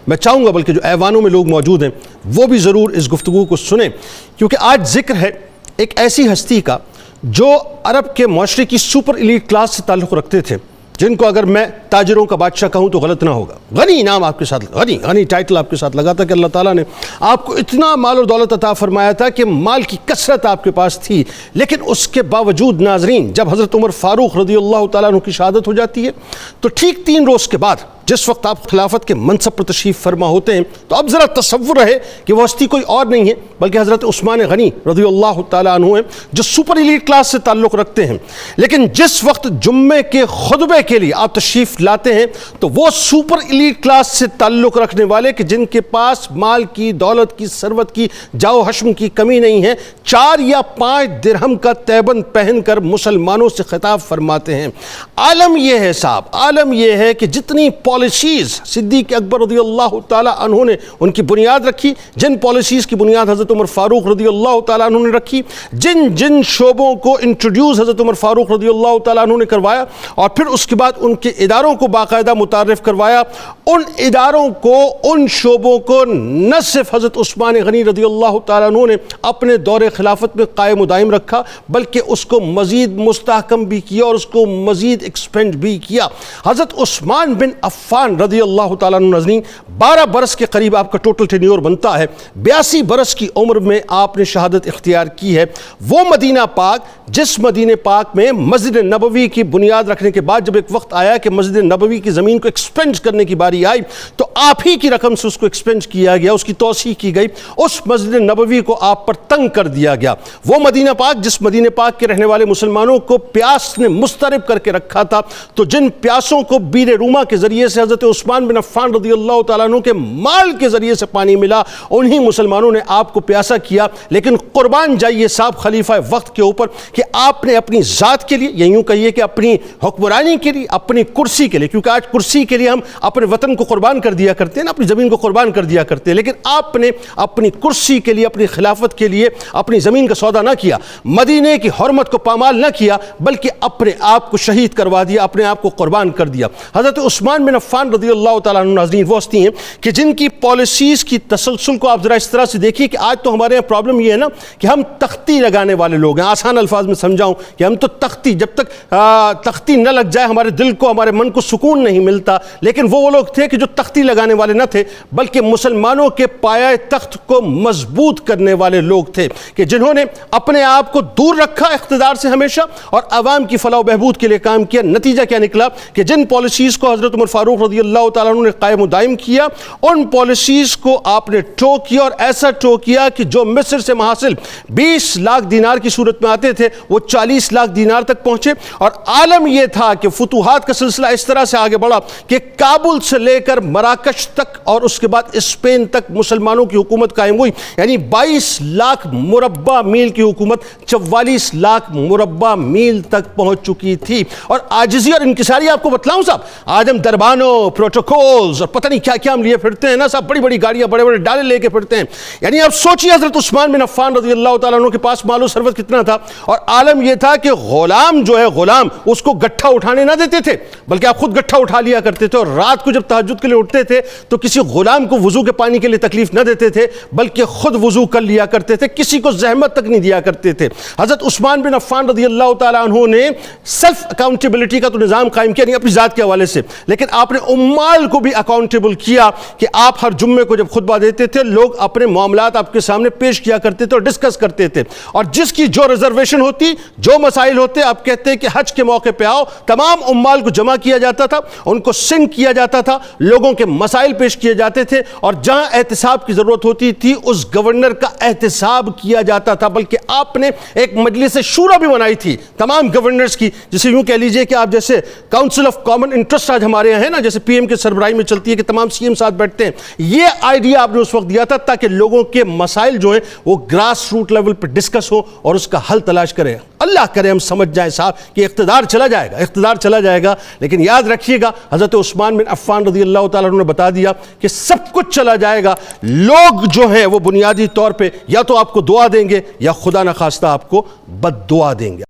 میں چاہوں گا بلکہ جو ایوانوں میں لوگ موجود ہیں وہ بھی ضرور اس گفتگو کو سنیں، کیونکہ آج ذکر ہے ایک ایسی ہستی کا جو عرب کے معاشرے کی سپر ایلیٹ کلاس سے تعلق رکھتے تھے، جن کو اگر میں تاجروں کا بادشاہ کہوں تو غلط نہ ہوگا۔ غنی نام آپ کے ساتھ، غنی ٹائٹل آپ کے ساتھ لگا تھا کہ اللہ تعالیٰ نے آپ کو اتنا مال و دولت عطا فرمایا تھا کہ مال کی کثرت آپ کے پاس تھی، لیکن اس کے باوجود ناظرین جب حضرت عمر فاروق رضی اللہ تعالیٰ عنہ کی شہادت ہو جاتی ہے تو ٹھیک 3 روز کے بعد جس وقت آپ خلافت کے منصب پر تشریف فرما ہوتے ہیں، تو اب ذرا تصور رہے کہ وہ ہستی کوئی اور نہیں ہے بلکہ حضرت عثمان غنی رضی اللہ تعالیٰ عنہ ہیں، جو سپر ایلیٹ کلاس سے تعلق رکھتے ہیں۔ لیکن جس وقت جمعے کے خطبے کے لیے آپ تشریف لاتے ہیں تو وہ سپر ایلیٹ کلاس سے تعلق رکھنے والے کہ جن کے پاس مال کی، دولت کی، ثروت کی، جاو حشم کی کمی نہیں ہے، 4 یا 5 درہم کا تیبند پہن کر مسلمانوں سے خطاب فرماتے ہیں۔ عالم یہ ہے صاحب، عالم یہ ہے کہ جتنی پالیسیز صدیق اکبر رضی اللہ تعالیٰ عنہ نے ان کی بنیاد رکھی، جن پالیسیز کی بنیاد حضرت عمر فاروق رضی اللہ تعالیٰ عنہ نے رکھی، جن شعبوں کو انٹروڈیوس حضرت عمر فاروق رضی اللہ تعالیٰ عنہ نے کروایا، اور پھر اس کے بعد ان کے اداروں کو باقاعدہ متعارف کروایا، ان اداروں کو، ان شعبوں کو نہ صرف حضرت عثمان غنی رضی اللہ تعالیٰ عنہ نے اپنے دور خلافت میں قائم و دائم رکھا بلکہ اس کو مزید مستحکم بھی کیا اور اس کو مزید ایکسپینڈ بھی کیا۔ حضرت عثمان بن عفان رضی اللہ تعالیٰ عنہ ناظرین 12 برس کے قریب آپ کا ٹوٹل ٹینیور بنتا ہے، 82 برس کی عمر میں آپ نے شہادت اختیار کی ہے۔ وہ مدینہ پاک جس مدینہ پاک میں مسجد نبوی کی بنیاد رکھنے کے بعد جب ایک وقت آیا کہ مسجد نبوی کی زمین کو ایکسپینڈ کرنے کی باری آئی تو آپ ہی کی رقم سے اس کو ایکسپینڈ کیا گیا، اس کی توسیع کی گئی، اس مسجد نبوی کو آپ پر تنگ کر دیا گیا۔ وہ مدینہ پاک جس مدینہ پاک کے رہنے والے مسلمانوں کو پیاس نے مضطرب کر کے رکھا تھا، تو جن پیاسوں کو بیر روما کے ذریعے سے حضرت عثمان بن عفان رضی اللہ تعالیٰ عنہ کے مال کے ذریعے سے پانی ملا، انہی مسلمانوں نے آپ کو پیاسا کیا۔ لیکن قربان جائیے صاحب خلیفہ وقت کے اوپر کہ آپ نے اپنی ذات کے لیے، یا یوں کہیے کہ اپنی حکمرانی کے لیے، اپنی کرسی کے لیے، کیونکہ آج کرسی کے لیے ہم اپنے وطن کو قربان کر دیا کرتے ہیں نا، اپنی زمین کو قربان کر دیا کرتے ہیں، لیکن آپ نے اپنی کرسی کے لیے، اپنی خلافت کے لیے اپنی زمین کا سودا نہ کیا، مدینے کی حرمت کو پامال نہ کیا، بلکہ اپنے آپ کو شہید کروا دیا، اپنے آپ کو قربان کر دیا۔ حضرت عثمان بن عفان رضی اللہ تعالیٰ عنہ ناظرین وہ ہستی ہیں کہ جن کی پالیسیز کی تسلسل کو آپ ذرا اس طرح سے دیکھیے کہ آج تو ہمارے یہاں پرابلم یہ ہے نا کہ ہم تختی لگانے والے لوگ ہیں۔ آسان الفاظ میں سمجھاؤں کہ ہم تو تختی، جب تک تختی نہ لگ جائے ہمارے دل کو، ہمارے من کو سکون نہیں ملتا، لیکن وہ لوگ تھے کہ جو تختی لگانے والے نہ تھے بلکہ مسلمانوں کے پایہ تخت کو مضبوط کرنے والے لوگ تھے، کہ جنہوں نے اپنے آپ کو دور رکھا اقتدار سے ہمیشہ اور عوام کی فلاح و بہبود کے لیے کام کیا۔ نتیجہ کیا نکلا کہ جن پالیسیز کو حضرت عمر فاروق رضی اللہ تعالیٰ عنہ نے قائم و دائم کیا، ان پالیسیز کو آپ نے ٹو کیا، اور ایسا ٹو کیا کہ جو مصر سے محاصل 20 لاکھ دینار کی صورت میں آتے تھے وہ 40 لاکھ دینار تک پہنچے۔ اور عالم یہ تھا کہ فتوحات کا سلسلہ اس طرح سے آگے بڑھا کہ کابل سے لے کر مراکش تک اور اس کے بعد اسپین تک مسلمانوں کی حکومت قائم ہوئی، یعنی 22 لاکھ مربع میل کی حکومت 44 لاکھ مربع میل تک پہنچ چکی تھی۔ اور عاجزی اور انکساری آپ کو بتلاؤں صاحب، آج ہم دربانوں، پروٹوکولز اور پتہ نہیں کیا کیا ہم لیے پھرتے ہیں نا صاحب، بڑی بڑی گاڑیاں، بڑے بڑے ڈالے لے کے پھرتے ہیں۔ یعنی آپ سوچیے حضرت عثمان بن عفان رضی اللہ تعالیٰ عنہ کے پاس مال و ثروت کتنا تھا، اور عالم یہ تھا کہ غلام جو ہے، غلام اس کو گٹھا اٹھانے نہ دیتے تھے بلکہ آپ خود گٹھا اٹھا لیا کرتے تھے، اور رات کو جب تہجد کے لیے اٹھتے تھے تو کسی غلام کو وضو کے پانی کے لیے تکلیف نہ دیتے تھے بلکہ خود وضو کر لیا کرتے تھے، کسی کو زحمت تک نہیں دیا کرتے تھے۔ حضرت عثمان بن عفان رضی اللہ تعالیٰ عنہ نے سیلف اکاؤنٹیبلٹی کا تو نظام قائم کیا، نہیں اپنی ذات کے حوالے سے، لیکن آپ نے عمال کو بھی اکاؤنٹیبل کیا کہ آپ ہر جمعے کو جب خطبہ دیتے تھے لوگ اپنے معاملات آپ کے سامنے پیش کیا کرتے تھے اور ڈسکس کرتے تھے، اور جس کی جو ریزرویشن ہوتی، جو مسائل ہوتے، آپ کہتے ہیں کہ حج کے موقع پہ آؤ، تمام عمال کو جمع کیا جاتا تھا، ان کو سنگ کیا جاتا تھا، لوگوں کے مسائل پیش کیے جاتے تھے، اور جہاں احتساب کی ضرورت ہوتی تھی اس گورنر کا احتساب کیا جاتا تھا۔ بلکہ آپ نے ایک مجلس شورا بھی بنائی تھی تمام گورنرز کی، جسے یوں کہہ لیجئے کہ آپ جیسے کاؤنسل آف کامن انٹرسٹ آج ہمارے یہاں ہے نا، جیسے پی ایم کے سربراہی میں چلتی ہے کہ تمام سی ایم ساتھ بیٹھتے ہیں، یہ آئیڈیا آپ نے اس وقت دیا تھا تاکہ لوگوں کے مسائل جو ہیں وہ گراس روٹ لیول پہ ڈسکس ہو اور اس کا حل تلاش کریں۔ اللہ کرے ہم سمجھ جائیں صاحب کہ اقتدار چلا جائے گا، اقتدار چلا جائے گا، لیکن یاد رکھیے گا حضرت عثمان بن عفان رضی اللہ تعالیٰ عنہ نے بتا دیا کہ سب کچھ چلا جائے گا، لوگ جو ہیں وہ بنیادی طور پہ یا تو آپ کو دعا دیں گے یا خدا نخواستہ آپ کو بد دعا دیں گے۔